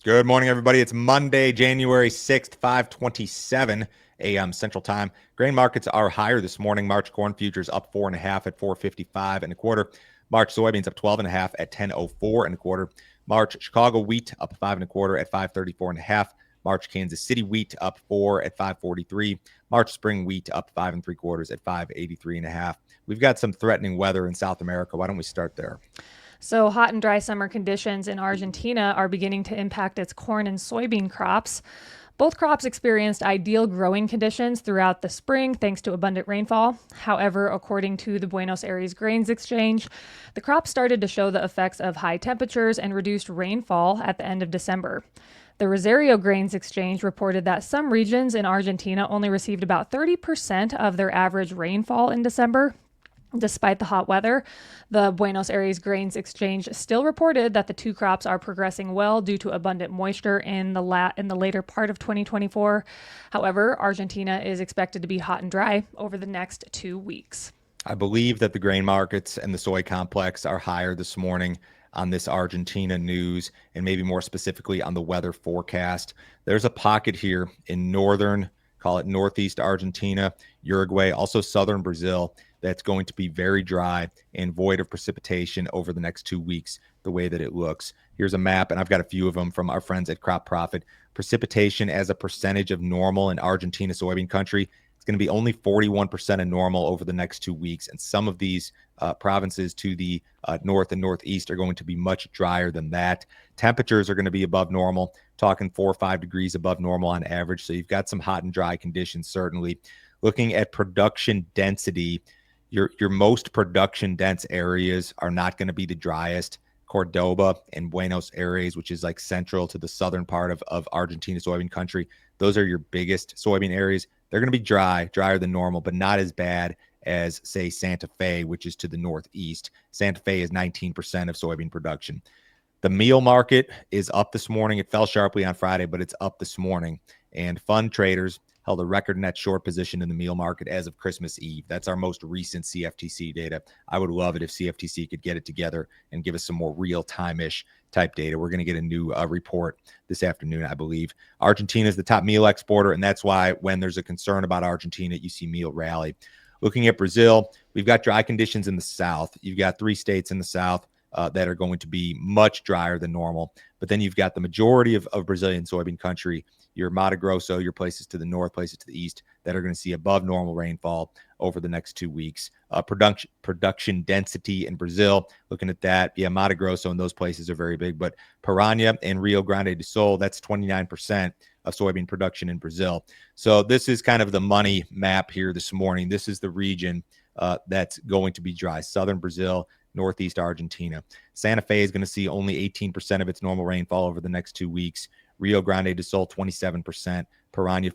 Good morning, everybody. It's Monday, January 6th, 5:27 a.m. Central Time. Grain markets are higher this morning. March corn futures up 4.5 at 455 and a quarter. March soybeans up 12.5 at 1004 and a quarter. March Chicago wheat up 5 and a quarter at 534 and a half. March Kansas City wheat up 4 at 543. March spring wheat up 5 and 3/4 at 583 and a half. We've got some threatening weather in South America. Why don't we start there? So, hot and dry summer conditions in Argentina are beginning to impact its corn and soybean crops. Both crops experienced ideal growing conditions throughout the spring thanks to abundant rainfall. However, according to the Buenos Aires Grains Exchange, the crops started to show the effects of high temperatures and reduced rainfall at the end of December. The Rosario Grains Exchange reported that some regions in Argentina only received about 30% of their average rainfall in December. Despite the hot weather, the Buenos Aires Grains Exchange still reported that the two crops are progressing well due to abundant moisture in the later part of 2024. However, Argentina is expected to be hot and dry over the next 2 weeks. I believe that the grain markets and the soy complex are higher this morning on this Argentina news, and maybe more specifically on the weather forecast. There's a pocket here in northern, call it northeast Argentina, Uruguay, also southern Brazil, that's going to be very dry and void of precipitation over the next 2 weeks, the way that it looks. Here's a map, and I've got a few of them from our friends at Crop Profit. Precipitation as a percentage of normal in Argentina soybean country, it's going to be only 41% of normal over the next 2 weeks. And some of these provinces to the north and northeast are going to be much drier than that. Temperatures are going to be above normal, talking 4 or 5 degrees above normal on average. So you've got some hot and dry conditions, certainly. Looking at production density, your most production dense areas are not going to be the driest. Cordoba and Buenos Aires, which is like central to the southern part of Argentina soybean country, those are your biggest soybean areas. They're going to be drier than normal, but not as bad as, say, Santa Fe, which is to the northeast. Santa Fe is 19% of soybean production. The meal market is up this morning. It fell sharply on Friday, but it's up this morning. And fund traders held a record net short position in the meal market as of Christmas Eve. That's our most recent CFTC data. I would love it if CFTC could get it together and give us some more real-time-ish type data. We're going to get a new report this afternoon, I believe. Argentina is the top meal exporter, and that's why when there's a concern about Argentina, you see meal rally. Looking at Brazil, we've got dry conditions in the south. You've got 3 states in the south that are going to be much drier than normal. But then you've got the majority of Brazilian soybean country, your Mato Grosso, your places to the north, places to the east, that are going to see above normal rainfall over the next 2 weeks. Production density in Brazil, looking at that, yeah, Mato Grosso and those places are very big. But Paraná and Rio Grande do Sul, that's 29% of soybean production in Brazil. So this is kind of the money map here this morning. This is the region that's going to be dry. Southern Brazil, northeast Argentina. Santa Fe is going to see only 18% of its normal rainfall over the next 2 weeks. Rio Grande do Sul, 27%. Paraná,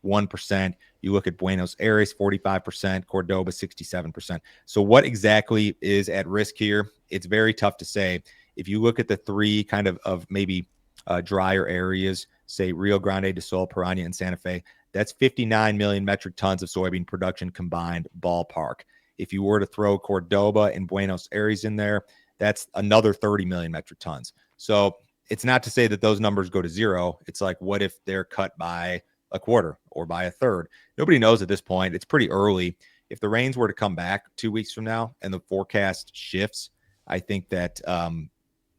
41%. You look at Buenos Aires, 45%. Cordoba, 67%. So what exactly is at risk here? It's very tough to say. If you look at the 3 kind of maybe drier areas, say Rio Grande do Sul, Paraná, and Santa Fe, that's 59 million metric tons of soybean production combined, ballpark. If you were to throw Cordoba and Buenos Aires in there, that's another 30 million metric tons. So it's not to say that those numbers go to zero. It's like, what if they're cut by a quarter or by a third? Nobody knows at this point. It's pretty early. If the rains were to come back 2 weeks from now and the forecast shifts, I think that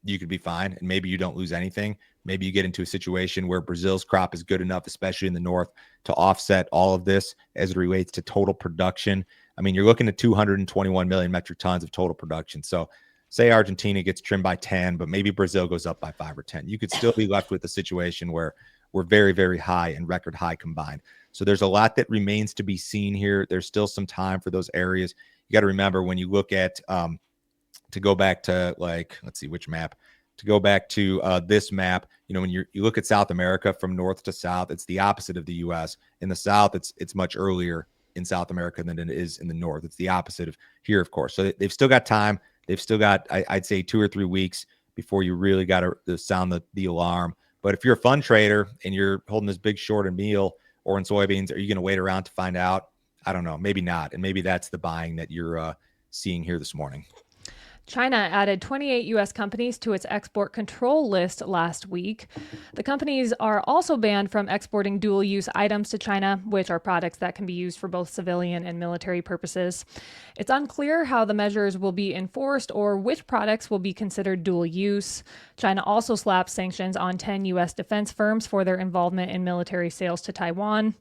you could be fine, and maybe you don't lose anything. Maybe you get into a situation where Brazil's crop is good enough, especially in the north, to offset all of this as it relates to total production. I mean, you're looking at 221 million metric tons of total production. So say Argentina gets trimmed by 10, but maybe Brazil goes up by 5 or 10. You could still be left with a situation where we're very, very high and record high combined. So there's a lot that remains to be seen here. There's still some time for those areas. You got to remember when you look at to go back to, like, let's see which map, to go back to this map, you know, when you look at South America from north to south, it's the opposite of the U.S. In the south, it's much earlier in South America than it is in the north. It's the opposite of here, of course. So they've still got time. They've still got, I'd say, 2 or 3 weeks before you really got to sound the alarm. But if you're a fund trader and you're holding this big short in meal or in soybeans, are you going to wait around to find out? I don't know. Maybe not. And maybe that's the buying that you're seeing here this morning. China added 28 U.S. companies to its export control list last week. The companies are also banned from exporting dual use items to China, which are products that can be used for both civilian and military purposes. It's unclear how the measures will be enforced or which products will be considered dual use. China also slapped sanctions on 10 U.S. defense firms for their involvement in military sales to Taiwan.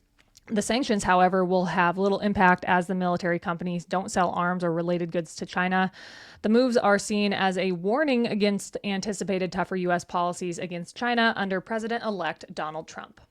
The sanctions, however, will have little impact as the military companies don't sell arms or related goods to China. The moves are seen as a warning against anticipated tougher U.S. policies against China under President-elect Donald Trump.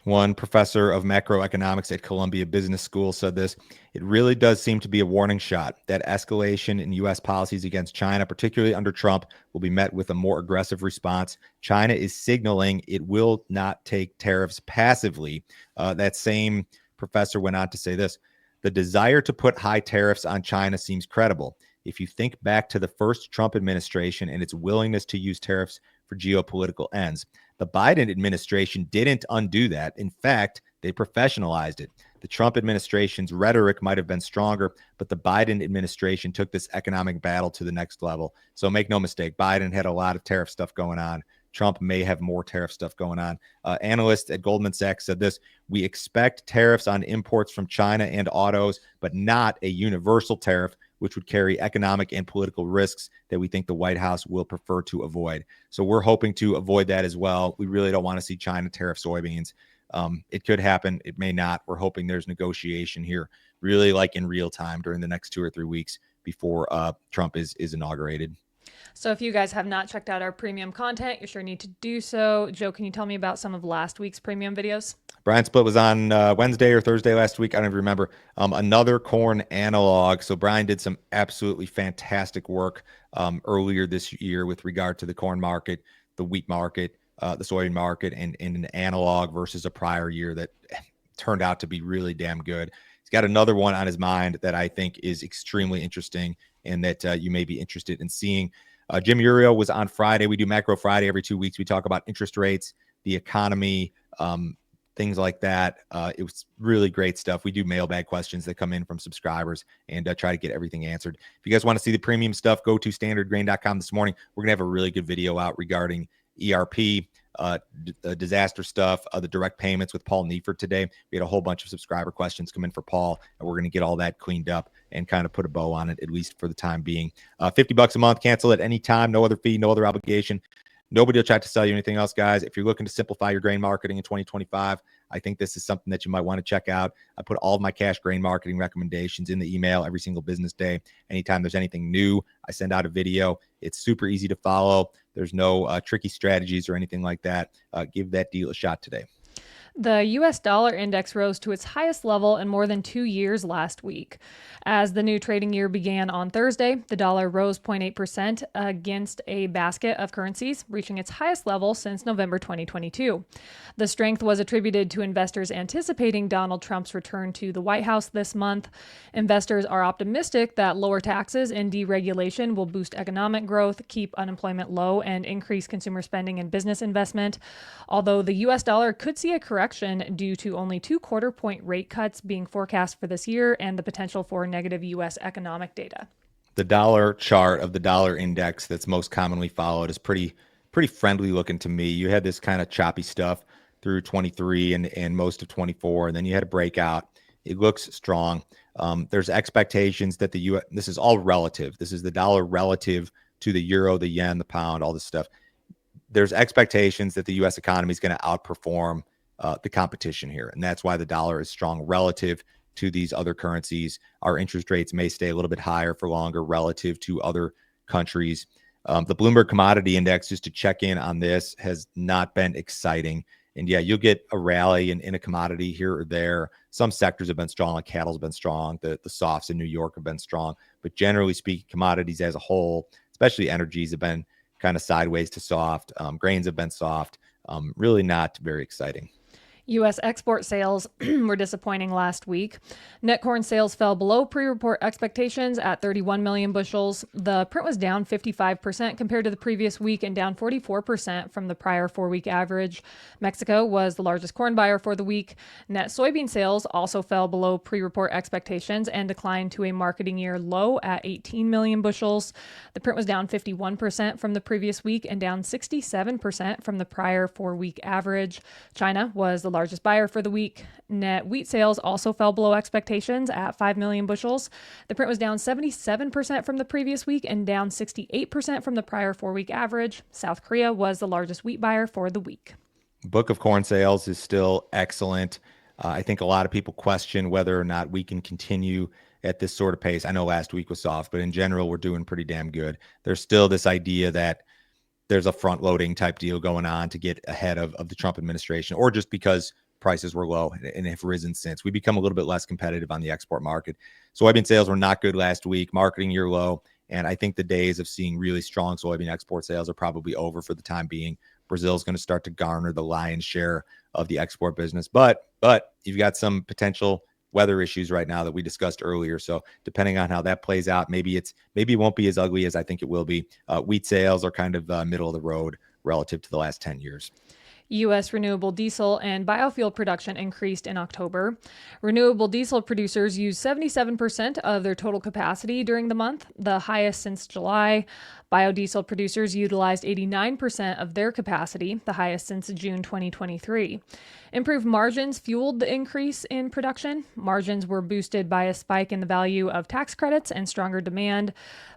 One professor of macroeconomics at Columbia Business School said this: it really does seem to be a warning shot that escalation in U.S. policies against China, particularly under Trump, will be met with a more aggressive response. China is signaling it will not take tariffs passively. That same professor went on to say this: the desire to put high tariffs on China seems credible. If you think back to the first Trump administration and its willingness to use tariffs for geopolitical ends, the Biden administration didn't undo that. In fact, they professionalized it. The Trump administration's rhetoric might have been stronger, but the Biden administration took this economic battle to the next level. So make no mistake, Biden had a lot of tariff stuff going on. Trump may have more tariff stuff going on. Analysts at Goldman Sachs said this: we expect tariffs on imports from China and autos, but not a universal tariff, which would carry economic and political risks that we think the White House will prefer to avoid. So we're hoping to avoid that as well. We really don't want to see China tariff soybeans. It could happen. It may not. We're hoping there's negotiation here, really like in real time during the next 2 or 3 weeks before Trump is inaugurated. So if you guys have not checked out our premium content, you sure need to do so. Joe, can you tell me about some of last week's premium videos? Brian Split was on Wednesday or Thursday last week. I don't even remember. Another corn analog. So Brian did some absolutely fantastic work earlier this year with regard to the corn market, the wheat market, the soybean market, and an analog versus a prior year that turned out to be really damn good. He's got another one on his mind that I think is extremely interesting and that you may be interested in seeing. Jim Uriel was on Friday. We do Macro Friday every 2 weeks. We talk about interest rates, the economy, things like that. It was really great stuff. We do mailbag questions that come in from subscribers and try to get everything answered. If you guys want to see the premium stuff, go to standardgrain.com this morning. We're going to have a really good video out regarding ERP, the disaster stuff, the direct payments with Paul Neifert today. We had a whole bunch of subscriber questions come in for Paul, and we're going to get all that cleaned up and kind of put a bow on it, at least for the time being. $50 a month, cancel at any time, no other fee, no other obligation. Nobody will try to sell you anything else, guys. If you're looking to simplify your grain marketing in 2025, I think this is something that you might want to check out. I put all of my cash grain marketing recommendations in the email every single business day. Anytime there's anything new, I send out a video. It's super easy to follow. There's no tricky strategies or anything like that. Give that deal a shot today. The U.S. dollar index rose to its highest level in more than 2 years last week. As the new trading year began on Thursday, the dollar rose 0.8% against a basket of currencies, reaching its highest level since November 2022. The strength was attributed to investors anticipating Donald Trump's return to the White House this month. Investors are optimistic that lower taxes and deregulation will boost economic growth, keep unemployment low, and increase consumer spending and business investment. Although the U.S. dollar could see a correction due to only 2 quarter-point rate cuts being forecast for this year and the potential for negative U.S. economic data. The dollar chart of the dollar index that's most commonly followed is pretty friendly looking to me. You had this kind of choppy stuff through 23 and most of 24, and then you had a breakout. It looks strong. There's expectations that the U.S. This is all relative. This is the dollar relative to the euro, the yen, the pound, all this stuff. There's expectations that the U.S. economy is going to outperform the competition here. And that's why the dollar is strong relative to these other currencies. Our interest rates may stay a little bit higher for longer relative to other countries. The Bloomberg Commodity Index, just to check in on this, has not been exciting. And yeah, you'll get a rally in a commodity here or there. Some sectors have been strong, like cattle's been strong. The softs in New York have been strong. But generally speaking, commodities as a whole, especially energies, have been kind of sideways to soft. Grains have been soft. Really not very exciting. U.S. export sales were disappointing last week. Net corn sales fell below pre-report expectations at 31 million bushels. The print was down 55% compared to the previous week and down 44% from the prior 4-week average. Mexico was the largest corn buyer for the week. Net soybean sales also fell below pre-report expectations and declined to a marketing year low at 18 million bushels. The print was down 51% from the previous week and down 67% from the prior 4-week average. China was the largest buyer for the week. Net wheat sales also fell below expectations at 5 million bushels. The print was down 77% from the previous week and down 68% from the prior 4-week average. South Korea was the largest wheat buyer for the week. Book of corn sales is still excellent. I think a lot of people question whether or not we can continue at this sort of pace. I know last week was soft, but in general, we're doing pretty damn good. There's still this idea that there's a front loading type deal going on to get ahead of the Trump administration, or just because prices were low and have risen since. We become a little bit less competitive on the export market. Soybean sales were not good last week, marketing year low. And I think the days of seeing really strong soybean export sales are probably over for the time being. Brazil is going to start to garner the lion's share of the export business. But you've got some potential weather issues right now that we discussed earlier. So depending on how that plays out, maybe it won't be as ugly as I think it will be. Wheat sales are kind of middle of the road relative to the last 10 years. U.S. renewable diesel and biofuel production increased in October. Renewable diesel producers used 77% of their total capacity during the month, the highest since July. Biodiesel producers utilized 89% of their capacity, the highest since June 2023. Improved margins fueled the increase in production. Margins were boosted by a spike in the value of tax credits and stronger demand.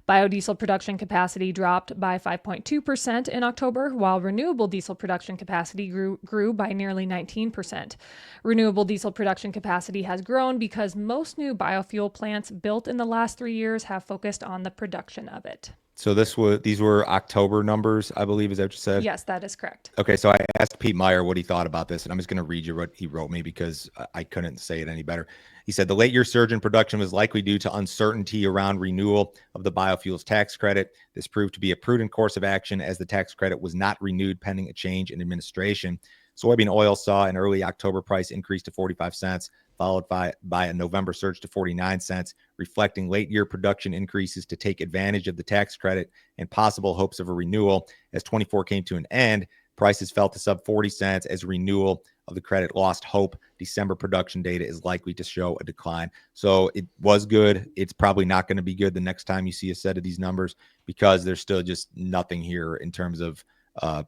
Biodiesel production capacity dropped by 5.2% in October, while renewable diesel production capacity grew by nearly 19%. Renewable diesel production capacity has grown because most new biofuel plants built in the last 3 years have focused on the production of it. So these were October numbers, I believe. Is that what you said? Yes, that is correct. Okay, so I asked Pete Meyer what he thought about this, and I'm just going to read you what he wrote me because I couldn't say it any better. He said, the late year surge in production was likely due to uncertainty around renewal of the biofuels tax credit. This proved to be a prudent course of action as the tax credit was not renewed pending a change in administration. Soybean oil saw an early October price increase to 45 cents, followed by a November surge to 49 cents, reflecting late year production increases to take advantage of the tax credit and possible hopes of a renewal. As 24 came to an end, prices fell to sub 40 cents as renewal of the credit lost hope. December production data is likely to show a decline. So it was good. It's probably not going to be good the next time you see a set of these numbers because there's still just nothing here in terms of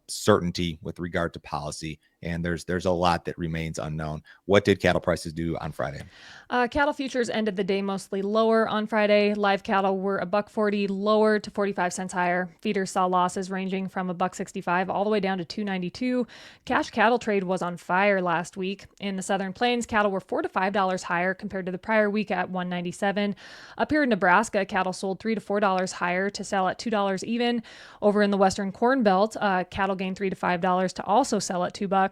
certainty with regard to policy, and there's a lot that remains unknown. What did cattle prices do on Friday? Cattle futures ended the day mostly lower on Friday. Live cattle were $1.40 lower to 45 cents higher. Feeders saw losses ranging from $1.65 all the way down to $2.92. Cash cattle trade was on fire last week. In the Southern Plains, cattle were $4 to $5 higher compared to the prior week at $1.97. Up here in Nebraska, cattle sold $3 to $4 higher to sell at $2 even. Over in the Western Corn Belt, cattle gained $3 to $5 to also sell at $2.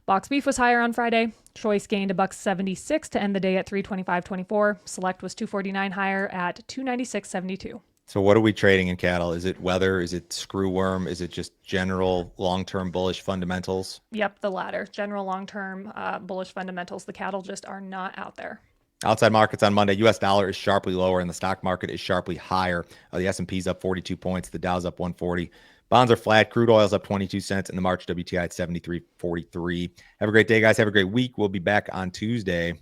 Box beef was higher on Friday. Choice gained $1.76 to end the day at $325.24. Select was $2.49 higher at $296.72. So what are we trading in cattle? Is it weather? Is it screwworm? Is it just general long-term bullish fundamentals? Yep, the latter. General long-term bullish fundamentals. The cattle just are not out there. Outside markets on Monday, U.S. dollar is sharply lower and the stock market is sharply higher. The S&P's up 42 points. The Dow's up 140. Bonds are flat. Crude oil's up 22 cents, and the March WTI at 73.43. Have a great day, guys. Have a great week. We'll be back on Tuesday.